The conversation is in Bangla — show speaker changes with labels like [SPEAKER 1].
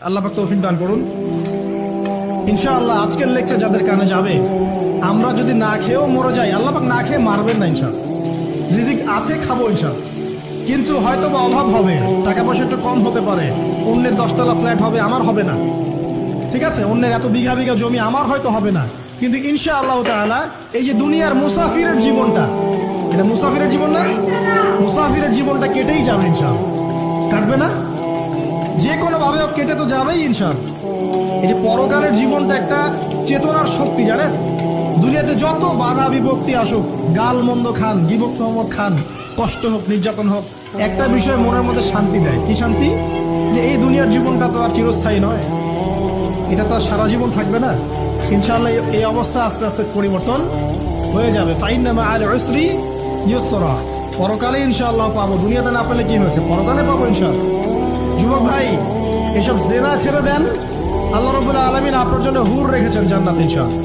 [SPEAKER 1] আল্লাহ পাক তৌফিক দান করুন। ইনশাআল্লাহ আজকের লেকচার যাদের কানে যাবে, আমরা যদি না খেয়েও মরে যাই, আল্লাহ পাক না খেয়ে মারবেন না ইনশাআল্লাহ। রিজিক আছে, খাবো ইনশাআল্লাহ। কিন্তু হয়তো বা অভাব হবে, টাকা পয়সা একটু কম হতে পারে, অন্যের 10 তলা ফ্ল্যাট হবে, আমার হবে না, ঠিক আছে, অন্যের এত বিঘা বিঘা জমি আমার হয়তো হবে না, কিন্তু ইনশাআল্লাহ তাআলা এই যে দুনিয়ার মুসাফিরের জীবনটা, এটা মুসাফিরের জীবন না, মুসাফিরের জীবনটা কেটেই যাবে ইনশাআল্লাহ। কাটবে না, যে কোনো ভাবে কেটে তো যাবেই ইনশাআল্লাহ। এই যে পরকালের জীবনটা একটা চেতনার শক্তি, জানেন, দুনিয়াতে যত বাধা বিভক্তি আসুক, গাল মন্দ খান, গিবত তহমত খান, কষ্ট হোক, নির্যাতন হোক, একটা বিষয় মনের মধ্যে শান্তি দেয়। কি শান্তি? যে এই দুনিয়ার জীবনটা তো আর চিরস্থায়ী নয়, এটা তো আর সারা জীবন থাকবে না। ইনশাআল্লাহ এই অবস্থা আস্তে আস্তে পরিবর্তন হয়ে যাবে। ফাইন্না মাআল উসরি ইউসরা, পরকালে ইনশাআল্লাহ পাবো, দুনিয়াতে না পেলে কি হয়েছে, পরকালে পাবো ইনশাআল্লাহ। যুবক ভাই, এসব জেনা ছেড়ে দেন, আল্লাহ রাব্বুল আলামিন আপনার জন্য হুর রেখেছেন জান্নাতে ইনশাআল্লাহ।